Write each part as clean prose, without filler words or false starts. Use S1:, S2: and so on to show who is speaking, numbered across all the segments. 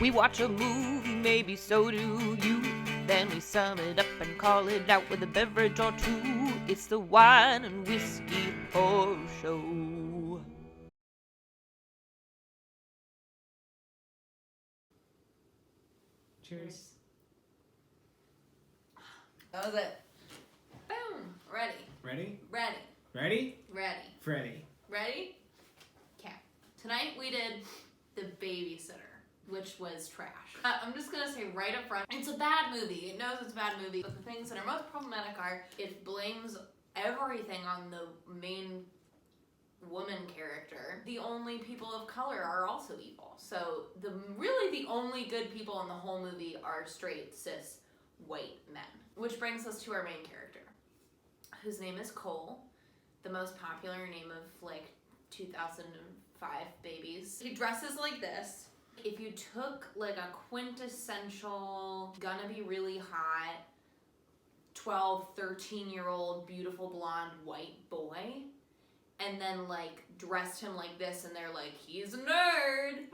S1: We watch a movie, maybe so do you. Then we sum it up and call it out with a beverage or two. It's the Wine and Whiskey Horror Show.
S2: Cheers.
S3: That was it. Boom. Ready.
S2: Ready?
S3: Ready.
S2: Ready?
S3: Ready.
S2: Freddy.
S3: Ready? Okay. Tonight we did The Babysitter, which was trash. I'm just gonna say right up front, it's a bad movie. It knows it's a bad movie. But the things that are most problematic are it blames everything on the main woman character. The only people of color are also evil. So really the only good people in the whole movie are straight, cis, white men. Which brings us to our main character, whose name is Cole, the most popular name of like 2005 babies. He dresses like this. If you took like a quintessential, gonna be really hot, 12, 13-year-old, beautiful blonde white boy, and then like dressed him like this and they're like, he's a nerd.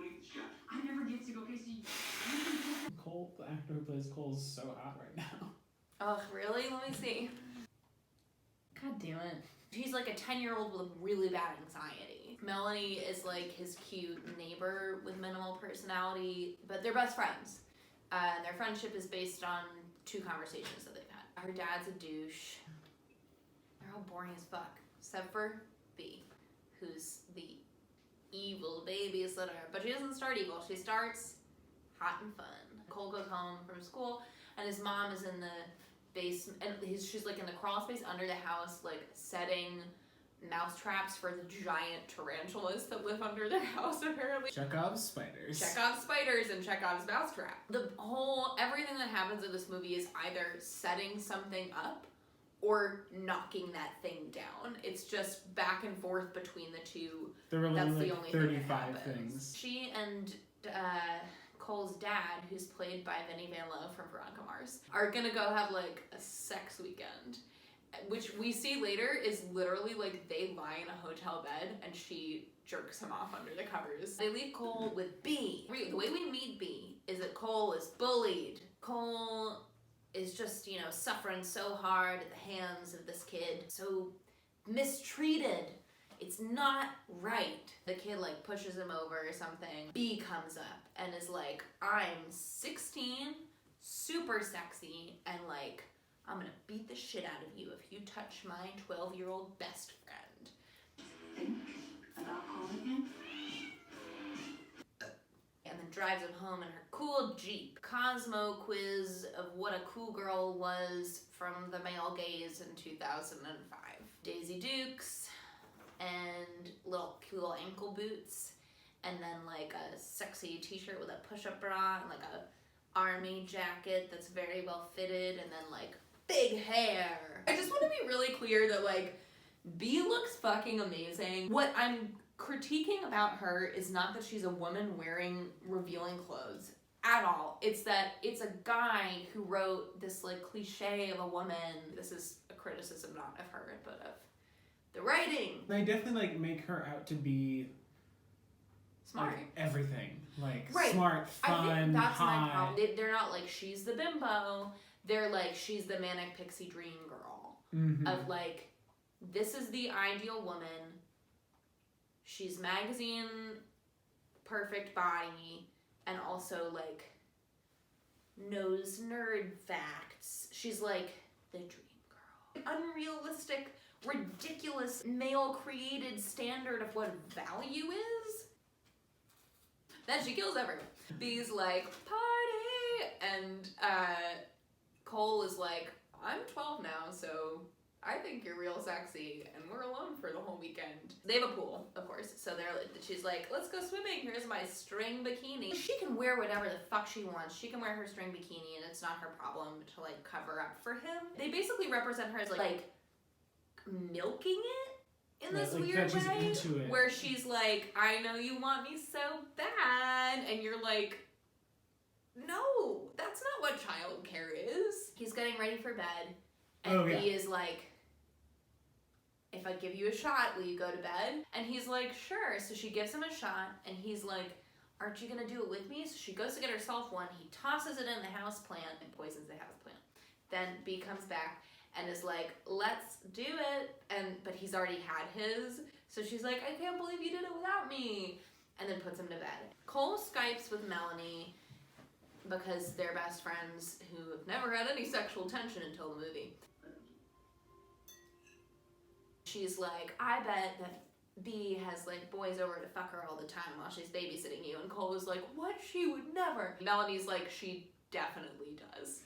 S4: I never get to go Casey.
S2: Cole, the actor who plays Cole, is so hot right now.
S3: Oh, really? Let me see. God damn it. He's like a 10-year-old with really bad anxiety. Melanie is like his cute neighbor with minimal personality, but they're best friends. And their friendship is based on 2 conversations that they've had. Her dad's a douche. They're all boring as fuck, except for B, who's the evil babysitter. But she doesn't start evil, she starts hot and fun. Cole goes home from school, and his mom is in the basement, and she's like in the crawl space under the house, like setting mouse traps for the giant tarantulas that live under their house, apparently.
S2: Chekhov's spiders.
S3: Chekhov's spiders and Chekhov's mousetrap. Everything that happens in this movie is either setting something up or knocking that thing down. It's just back and forth between the two.
S2: There were
S3: That's
S2: only
S3: the
S2: like
S3: only
S2: 35
S3: thing that happens.
S2: things.
S3: She and Cole's dad, who's played by Vinny Van Lowe from Veronica Mars, are gonna go have like a sex weekend, which we see later is literally like they lie in a hotel bed and she jerks him off under the covers. They leave Cole with B. The way we meet B is that Cole is bullied. Cole is just, suffering so hard at the hands of this kid, so mistreated. It's not right. The kid like pushes him over or something. B comes up and is like, I'm 16, super sexy, and like, I'm gonna beat the shit out of you if you touch my 12-year-old best friend.
S4: About calling him?
S3: And then drives him home in her cool Jeep. Cosmo quiz of what a cool girl was from the male gaze in 2005. Daisy Dukes, and little cool ankle boots, and then like a sexy t-shirt with a push-up bra and like a army jacket that's very well fitted, and then like big hair. I just want to be really clear that like B looks fucking amazing. What I'm critiquing about her is not that she's a woman wearing revealing clothes at all. It's that it's a guy who wrote this like cliche of a woman. This is a criticism not of her, but of the writing.
S2: They definitely like make her out to be
S3: Smart.
S2: like everything. Like
S3: Right.
S2: smart, fun,
S3: I think that's my
S2: hot.
S3: problem. They're not like she's the bimbo. They're like she's the manic pixie dream girl.
S2: Mm-hmm.
S3: Of like, this is the ideal woman. She's magazine perfect body, and also like knows nerd facts. She's like the dream girl. Unrealistic, ridiculous, male created standard of what value is. Then she kills everyone. B's like, party! And Cole is like, I'm 12 now, so I think you're real sexy, and we're alone for the whole weekend. They have a pool, of course, so she's like, let's go swimming, here's my string bikini. She can wear whatever the fuck she wants. She can wear her string bikini, and it's not her problem to like cover up for him. They basically represent her as like milking it in this
S2: like
S3: weird
S2: that she's
S3: way,
S2: into it.
S3: where she's like, I know you want me so bad, and you're like, no, that's not what childcare is. He's getting ready for bed, and he is like, if I give you a shot, will you go to bed? And he's like, sure. So she gives him a shot, and he's like, aren't you gonna do it with me? So she goes to get herself one. He tosses it in the houseplant and poisons the houseplant. Then B comes back and is like, let's do it. But he's already had his. So she's like, I can't believe you did it without me. And then puts him to bed. Cole Skypes with Melanie because they're best friends who have never had any sexual tension until the movie. She's like, I bet that B has like boys over to fuck her all the time while she's babysitting you. And Cole is like, what? She would never. Melanie's like, she definitely does.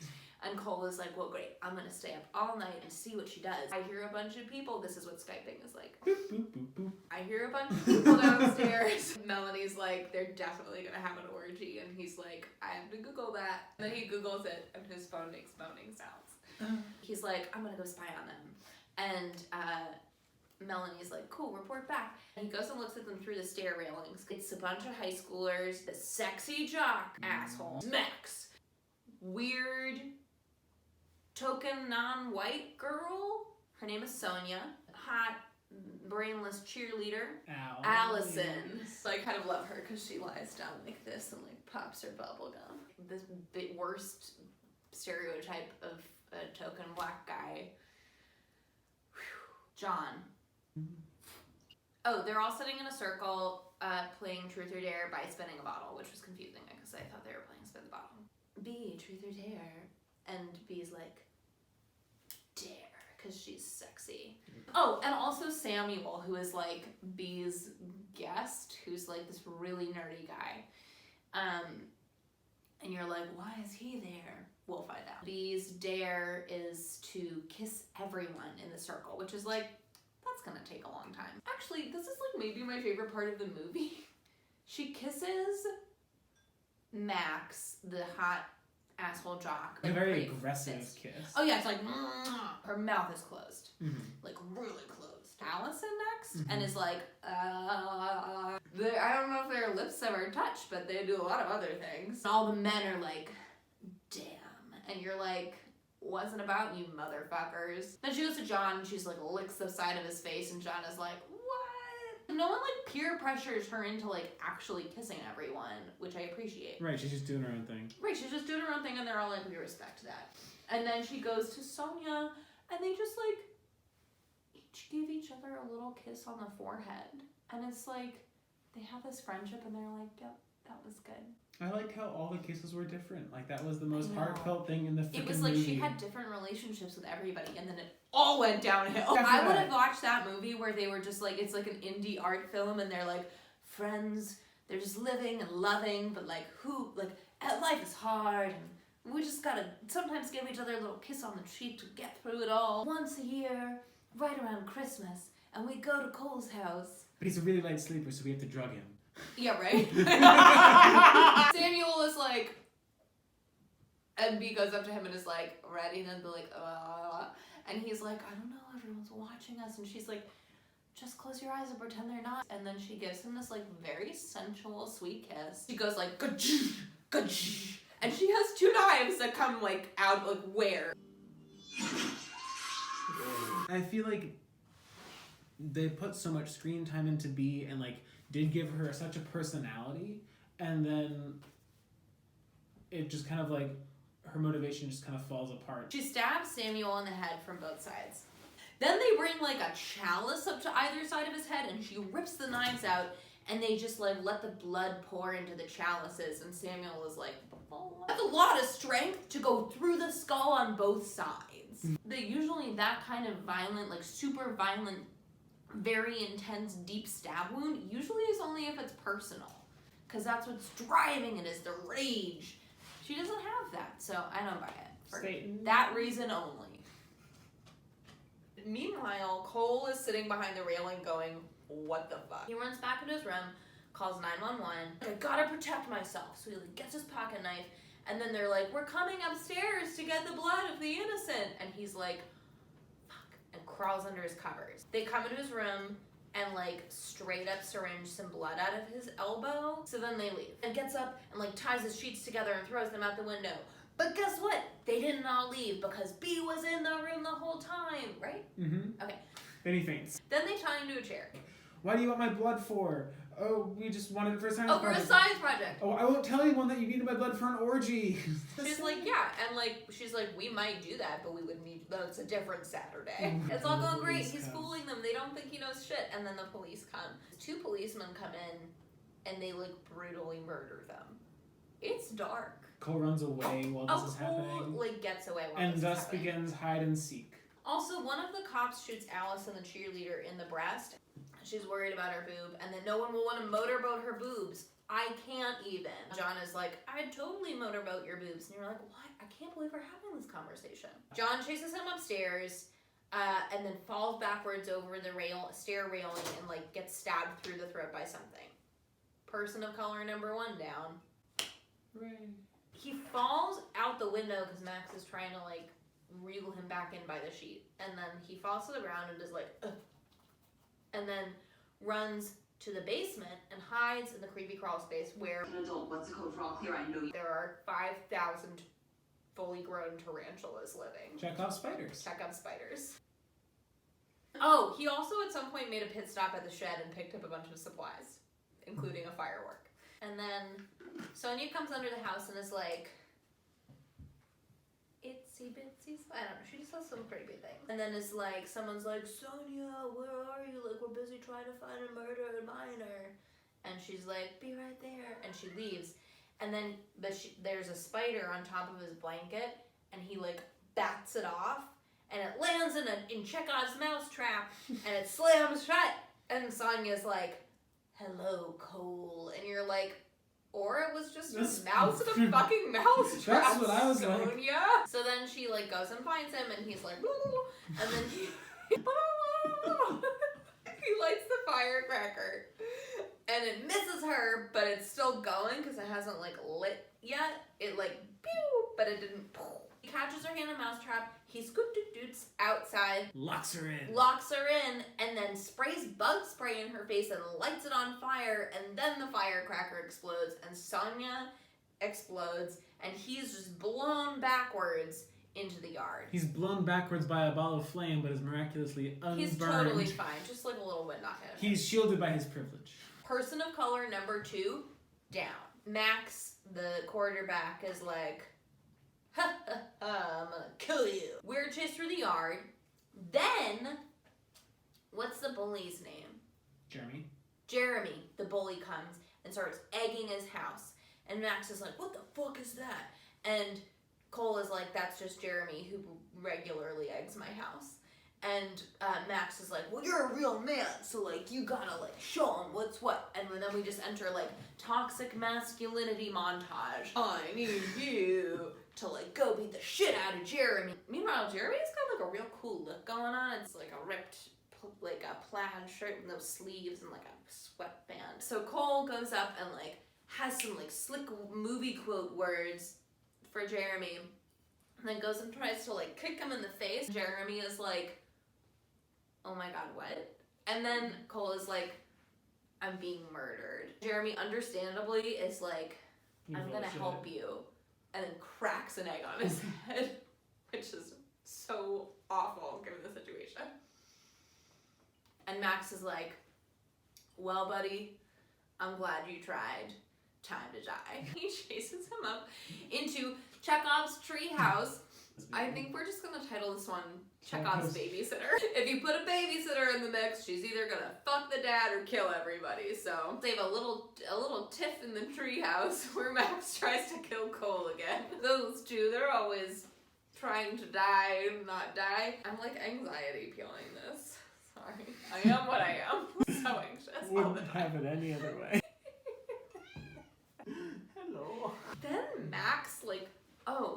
S3: And Cole is like, well, great, I'm gonna stay up all night and see what she does. I hear a bunch of people. This is what Skyping is like.
S2: Boop, boop, boop, boop.
S3: I hear a bunch of people downstairs. Melanie's like, they're definitely gonna have an orgy. And he's like, I have to Google that. And then he Googles it and his phone makes moaning sounds. He's like, I'm gonna go spy on them. And Melanie's like, cool, report back. And he goes and looks at them through the stair railings. It's a bunch of high schoolers. The sexy jock asshole. Max. Weird token non-white girl. Her name is Sonia. Hot, brainless cheerleader. Allison. So I kind of love her because she lies down like this and like pops her bubble gum. This worst stereotype of a token black guy. John. Oh, they're all sitting in a circle playing Truth or Dare by spinning a bottle, which was confusing because I thought they were playing Spin the Bottle. B, Truth or Dare. And B's like, Dare, because she's sexy. Oh, and also Samuel, who is like B's guest, who's like this really nerdy guy. And you're like, why is he there? We'll find out. B's dare is to kiss everyone in the circle, which is like, that's gonna take a long time. Actually, this is like maybe my favorite part of the movie. She kisses Max, the hot asshole jock.
S2: A very aggressive kiss.
S3: Oh yeah, it's like, her mouth is closed.
S2: Mm-hmm.
S3: Like really closed. Allison next, and is like, I don't know if their lips ever touch, but they do a lot of other things. And all the men are like, damn. And you're like, wasn't about you motherfuckers. Then she goes to John and she's like licks the side of his face and John is like, what? No one like peer pressures her into like actually kissing everyone, which I appreciate.
S2: Right, she's just doing her own thing.
S3: Right, she's just doing her own thing and they're all like, we respect that. And then she goes to Sonia and they just like each give each other a little kiss on the forehead. And it's like, they have this friendship and they're like, yep, that was good.
S2: I like how all the kisses were different. Like, that was the most heartfelt thing in the freaking movie.
S3: It was like
S2: movie.
S3: she had different relationships with everybody, and then it all went downhill.
S2: Definitely.
S3: I would have watched that movie where they were just like, it's like an indie art film, and they're like, friends, they're just living and loving, but like, life is hard, and we just gotta sometimes give each other a little kiss on the cheek to get through it all. Once a year, right around Christmas, and we go to Cole's house.
S2: But he's a really light sleeper, so we have to drug him.
S3: Yeah, right? Samuel is like, and B goes up to him and is like, ready, and then they're like, and he's like, I don't know, everyone's watching us, and she's like, just close your eyes and pretend they're not, and then she gives him this like very sensual, sweet kiss. She goes like, ka-choo, ka-choo, and she has two knives that come like out, like where?
S2: I feel like they put so much screen time into B and like did give her such a personality, and then it just kind of like her motivation just kind of falls apart.
S3: She stabs Samuel in the head from both sides. Then they bring like a chalice up to either side of his head and she rips the knives out and they just like let the blood pour into the chalices and Samuel is like, oh. That's a lot of strength to go through the skull on both sides. Usually that kind of violent, like super violent, very intense, deep stab wound usually is only if it's personal. Because that's what's driving it, is the rage. She doesn't have that, so I don't buy it. For that reason only. Meanwhile, Cole is sitting behind the railing going, what the fuck? He runs back into his room, calls 911. I gotta protect myself. So he like gets his pocket knife, and then they're like, we're coming upstairs to get the blood of the innocent. And he's like, fuck, and crawls under his covers. They come into his room and like straight up syringe some blood out of his elbow. So then they leave. And gets up and like ties his sheets together and throws them out the window. But guess what? They didn't all leave because B was in the room the whole time, right?
S2: Mm-hmm.
S3: Okay.
S2: Then he faints.
S3: Then they tie him to a chair.
S2: Why do you want my blood for? Oh, we just wanted it for a science
S3: Oh, for a
S2: project.
S3: science project.
S2: Oh, I won't tell anyone that you needed my blood for an orgy.
S3: She's like, yeah, and like, she's like, we might do that, but we would need, that's a different Saturday.
S2: Oh,
S3: It's all
S2: the
S3: going great.
S2: police
S3: He's
S2: come.
S3: fooling them. They don't think he knows shit. And then the police come. 2 policemen come in, and they like brutally murder them. It's dark.
S2: Cole runs away while this is
S3: Cole
S2: happening.
S3: like gets away while
S2: And
S3: this
S2: thus
S3: is happening.
S2: begins hide and seek.
S3: Also, one of the cops shoots Alice and the cheerleader in the breast. She's worried about her boob, and then no one will want to motorboat her boobs. I can't even. John is like, I'd totally motorboat your boobs. And you're like, what? I can't believe we're having this conversation. John chases him upstairs, and then falls backwards over the stair railing and like gets stabbed through the throat by something. Person of color number 1 down.
S2: Right.
S3: He falls out the window because Max is trying to like reel him back in by the sheet. And then he falls to the ground and is like, ugh. And then runs to the basement and hides in the creepy crawl space where
S4: An adult, what's the code for all clear? I know you.
S3: there are 5,000 fully grown tarantulas living.
S2: Chekhov spiders.
S3: Chekhov spiders. Oh, he also at some point made a pit stop at the shed and picked up a bunch of supplies, including a firework. And then Sonia comes under the house and is like, itsy bitsy, I don't know, she just says some pretty big thing. And then is like, someone's like, Sonia, where are you? Like, we're busy trying to find a murdered minor. And she's like, be right there. And she leaves. And then there's a spider on top of his blanket, and he like bats it off, and it lands in Chekhov's mousetrap, and it slams shut. And Sonia's like, hello, Cole. And you're like, or it was just a mouse in a fucking mouse trap.
S2: That's what I was like.
S3: Sonia. So then she like goes and finds him, and he's like, and then he lights the firecracker, and it misses her, but it's still going because it hasn't like lit yet. It like pew, but it didn't. He catches her in a mousetrap. He scoot-doot-doots outside,
S2: Locks her in.
S3: locks her in, and then sprays bug spray in her face and lights it on fire, and then the firecracker explodes, and Sonia explodes, and he's just blown backwards into the yard.
S2: He's blown backwards by a ball of flame, but is miraculously unburned.
S3: He's totally fine, just like a little wind knock at him.
S2: He's shielded by his privilege.
S3: Person of color number 2, down. Max, the quarterback, is like, ha ha ha, I'm gonna kill you. We're chased through the yard. Then, what's the bully's name?
S2: Jeremy.
S3: Jeremy, the bully, comes and starts egging his house. And Max is like, what the fuck is that? And Cole is like, that's just Jeremy who regularly eggs my house. And Max is like, well, you're a real man, so like you gotta like show him what's what. And then we just enter like toxic masculinity montage. I need you to like go beat the shit out of Jeremy. Meanwhile, Jeremy's got like a real cool look going on. It's like a ripped like a plaid shirt with no sleeves and like a sweatband. So Cole goes up and like has some like slick movie quote words for Jeremy, and then goes and tries to like kick him in the face. Jeremy is like, oh my god, what? And then Cole is like, I'm being murdered. Jeremy understandably is like, I'm gonna help you, and then cracks an egg on his head, which is so awful given the situation. And Max is like, well, buddy, I'm glad you tried. Time to die. He chases him up into Chekhov's treehouse. I think we're just gonna title this one Chekhov's Babysitter. If you put a babysitter in the mix, she's either gonna fuck the dad or kill everybody. So they have a little tiff in the treehouse where Max tries to kill Cole again. Those two, they're always trying to die, not die. I'm like anxiety peeling this. Sorry. I am what I am. So anxious.
S2: Wouldn't have it any other way. Hello.
S3: Then Max, like,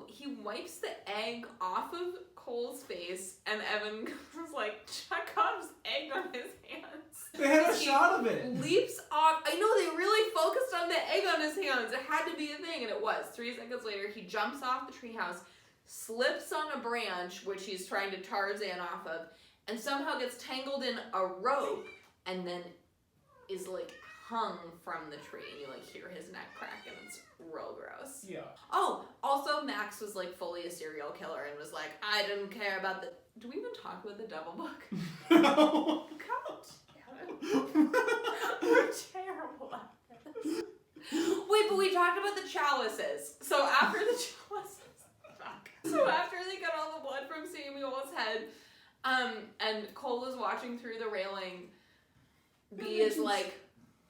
S3: he wipes the egg off of Cole's face, and Evan was like, Chekhov's egg on his hands.
S2: They had a
S3: He
S2: shot of it.
S3: Leaps off. I know, they really focused on the egg on his hands. It had to be a thing, and it was. 3 seconds later, he jumps off the treehouse, slips on a branch, which he's trying to Tarzan off of, and somehow gets tangled in a rope, and then is, like, hung from the tree, and you like hear his neck crack, and it's real gross.
S2: Yeah.
S3: Oh, also Max was like fully a serial killer and was like, I didn't care about the. Do we even talk about the Devil Book?
S2: No.
S3: God damn it. We're terrible at this. Wait, but we talked about the chalices. So after the chalices, so after they got all the blood from Samuel's head, and Cole is watching through the railing, B is like,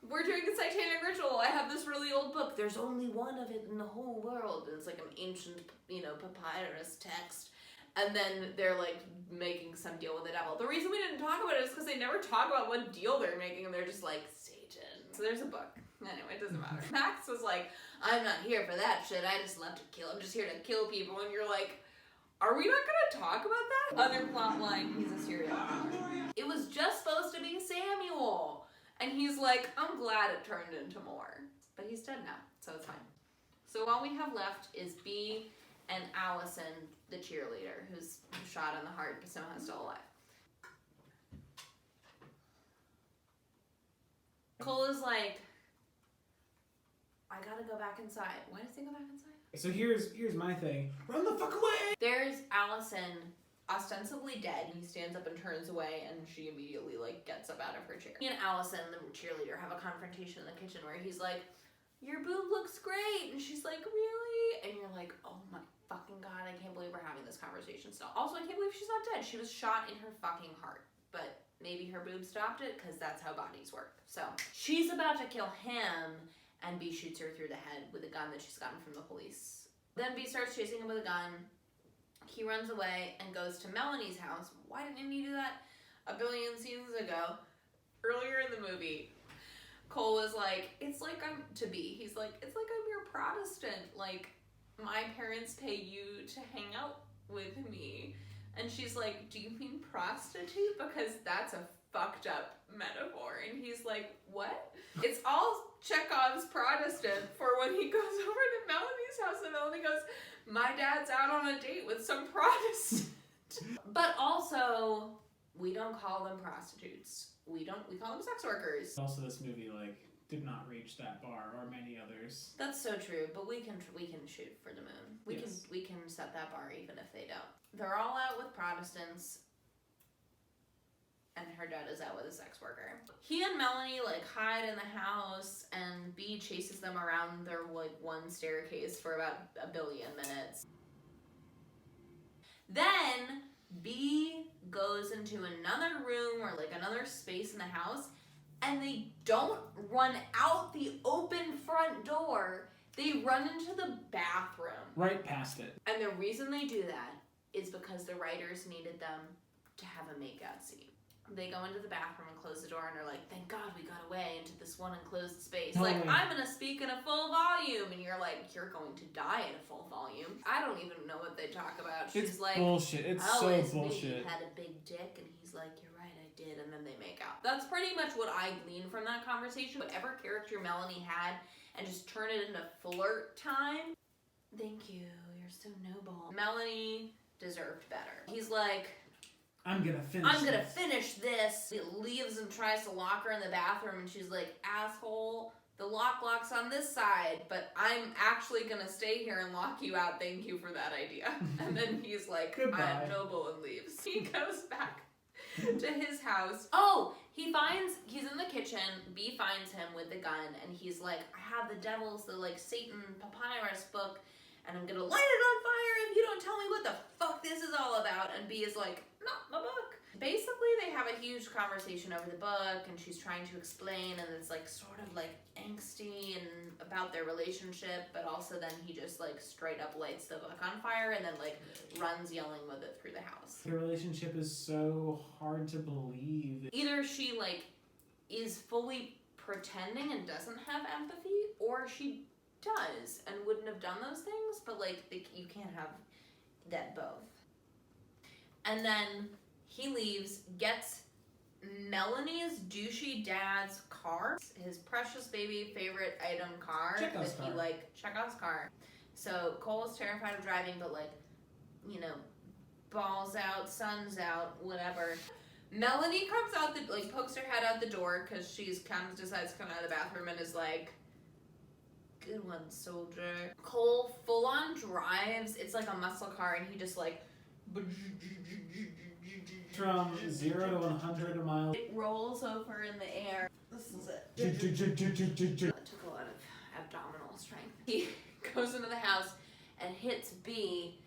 S3: we're doing a satanic ritual. I have this really old book. There's only one of it in the whole world. And it's like an ancient, papyrus text. And then they're like making some deal with the devil. The reason we didn't talk about it is because they never talk about what deal they're making, and they're just like, Satan. So there's a book. Anyway, it doesn't matter. Max was like, I'm not here for that shit. I just love to kill. I'm just here to kill people. And you're like, are we not gonna talk about that? Other plot line, he's a serial killer. It was just supposed to be Samuel. And he's like, I'm glad it turned into more. But he's dead now, so it's fine. So all we have left is B and Allison, the cheerleader, who's shot in the heart but somehow still alive. Cole is like, I gotta go back inside. Why does he go back inside?
S2: So here's my thing. Run the fuck away!
S3: There's Allison, ostensibly dead. He stands up and turns away, and she immediately gets up out of her chair. He and Allison, the cheerleader, have a confrontation in the kitchen where he's like, your boob looks great, and she's like, really? And you're like, oh my fucking god, I can't believe we're having this conversation still. Also, I can't believe she's not dead. She was shot in her fucking heart, but maybe her boob stopped it, because that's how bodies work. So she's about to kill him, and B shoots her through the head with a gun that she's gotten from the police. Then B starts chasing him with a gun. He runs away and goes to Melanie's house. Why didn't he do that a billion seasons ago? Earlier in the movie, Cole was like, it's like I'm, to B, he's like, it's like I'm your Protestant. Like, my parents pay you to hang out with me. And she's like, do you mean prostitute? Because that's a fucked up metaphor. And he's like, what? It's all Chekhov's Protestant for when he goes over to Melanie's house and Melanie goes, my dad's out on a date with some Protestant. But also, we don't call them prostitutes. We call them sex workers.
S2: Also, this movie did not reach that bar, or many others.
S3: That's so true, but we can shoot for the moon. We
S2: Yes.
S3: can set that bar even if they don't. They're all out with Protestants, and her dad is out with a sex worker. He and Melanie hide in the house, and B chases them around their one staircase for about a billion minutes. Then B goes into another room or another space in the house, and they don't run out the open front door. They run into the bathroom.
S2: Right past it.
S3: And the reason they do that is because the writers needed them to have a makeout scene. They go into the bathroom and close the door, and they're like, thank God we got away into this one enclosed space.
S2: No
S3: I'm
S2: way.
S3: going to speak in a full volume. And you're like, you're going to die in a full volume. I don't even know what they talk about. She's
S2: It's
S3: like,
S2: bullshit. It's
S3: I
S2: so
S3: always knew
S2: bullshit.
S3: you had a big dick. And he's like, you're right, I did. And then they make out. That's pretty much what I gleaned from that conversation. Whatever character Melanie had, and just turn it into flirt time. Thank you, you're so noble. Melanie deserved better. He's like, I'm gonna finish this. He leaves and tries to lock her in the bathroom, and she's like, asshole, the lock's on this side, but I'm actually gonna stay here and lock you out. Thank you for that idea. And then he's like,
S2: Goodbye.
S3: I'm noble, and leaves. He goes back to his house. Oh, he's in the kitchen. B finds him with the gun, and he's like, I have the devil's, the Satan papyrus book, and I'm gonna light it on fire if you don't tell me what the fuck this is all about. And B is like, not my book. Basically, they have a huge conversation over the book, and she's trying to explain, and it's sort of angsty and about their relationship, but also then he just straight up lights the book on fire and then runs yelling with it through the house.
S2: The relationship is so hard to believe.
S3: Either she is fully pretending and doesn't have empathy, or she does and wouldn't have done those things, but you can't have that both. And then he leaves, gets Melanie's douchey dad's car, his precious baby favorite item car.
S2: Chekhov's
S3: that he
S2: car.
S3: Chekhov's car. So Cole is terrified of driving, but balls out, sun's out, whatever. Melanie comes out pokes her head out the door because decides to come out of the bathroom and is like, good one, soldier. Cole full on drives. It's a muscle car, and he just
S2: From 0 to 100 a mile.
S3: it rolls over in the air. This is It took a lot of abdominal strength. He goes into the house and hits B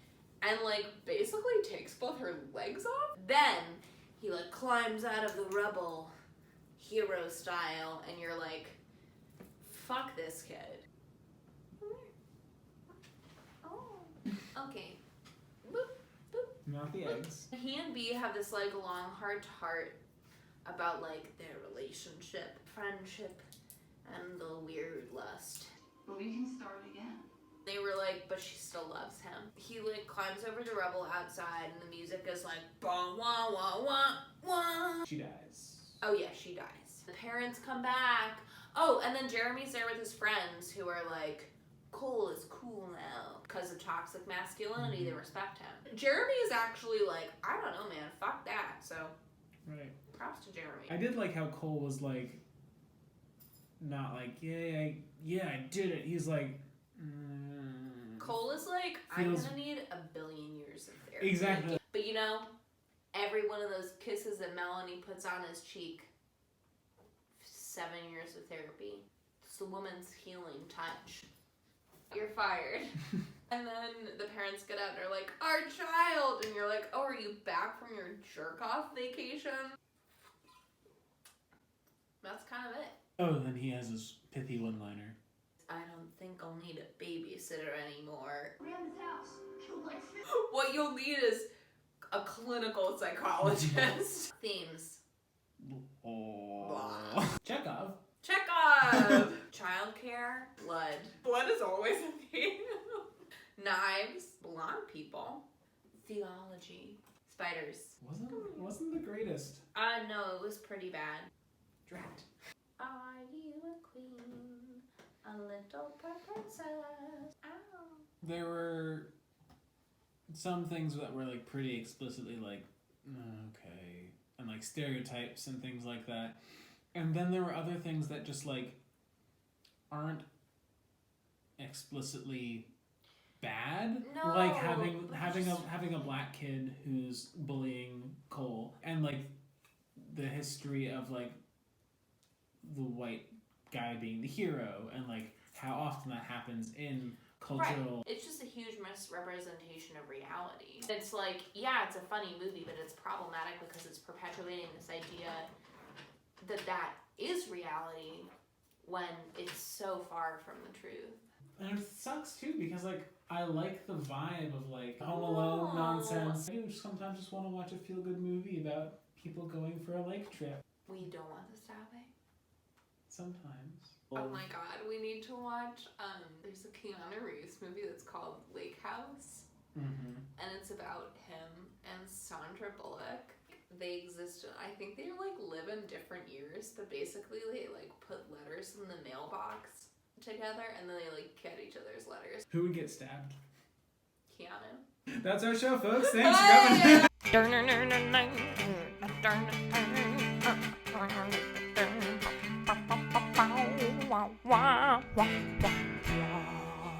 S3: and like basically takes both her legs off. Then he like climbs out of the rubble, hero style, and you're like, fuck this kid. Oh, okay. Boop, boop.
S2: Not the eggs.
S3: He and B have this like long heart-to-heart about like their relationship, friendship, and the weird lust.
S4: But we can start again.
S3: They were like, but she still loves him. He like climbs over the rubble outside and the music is like, bah, wah, wah, wah, wah.
S2: She dies.
S3: Oh yeah, she dies. The parents come back. Oh, and then Jeremy's there with his friends who are like, Cole is cool now. Because of toxic masculinity, they respect him. Jeremy is actually like, I don't know, man, fuck that. So,
S2: Right.
S3: props to Jeremy.
S2: I did like how Cole was like, not like, yeah, I did it. He's like,
S3: Cole is like,
S2: Feels-
S3: I'm gonna need 1 billion years of therapy.
S2: Exactly.
S3: But you know, every one of those kisses that Melanie puts on his cheek, 7 years of therapy. It's the woman's healing touch. You're fired. And then the parents get out and they're like, our child! And you're like, oh, are you back from your jerk-off vacation? That's kind of it.
S2: oh, then he has his pithy one-liner.
S3: I don't think I'll need a babysitter anymore.
S4: Ran this house. Killed like 50.
S3: What you'll need is a clinical psychologist. Themes.
S2: Oh. Chekhov.
S3: Chekhov! Childcare. Blood. Blood is always a theme. Knives. Blonde people. Theology. Spiders.
S2: Wasn't the greatest.
S3: No, it was pretty bad.
S2: Drat.
S3: Are you a queen? A little princess. Ow.
S2: There were some things that were like pretty explicitly like, okay, and like stereotypes and things like that. And then there were other things that just like aren't explicitly bad.
S3: No,
S2: Like having
S3: just-
S2: having a black kid who's bullying Cole, and like the history of like the white guy being the hero, and like how often that happens in cultural.
S3: Right. It's just a huge misrepresentation of reality. It's like, yeah, it's a funny movie, but it's problematic because it's perpetuating this idea that that is reality when it's so far from the truth.
S2: And it sucks too because like I like the vibe of like Home Alone nonsense. I do sometimes just want to watch a feel good movie about people going for a lake trip.
S3: We don't want this to happen.
S2: Sometimes.
S3: Oh my god, we need to watch, there's a Keanu Reeves movie that's called Lake House,
S2: Mm-hmm.
S3: and it's about him and Sandra Bullock. They exist, I think they like live in different years, but basically they like put letters in the mailbox together and then they like get each other's letters.
S2: Who would get stabbed?
S3: Keanu.
S2: That's our show, folks. Thanks for coming.
S3: Hey!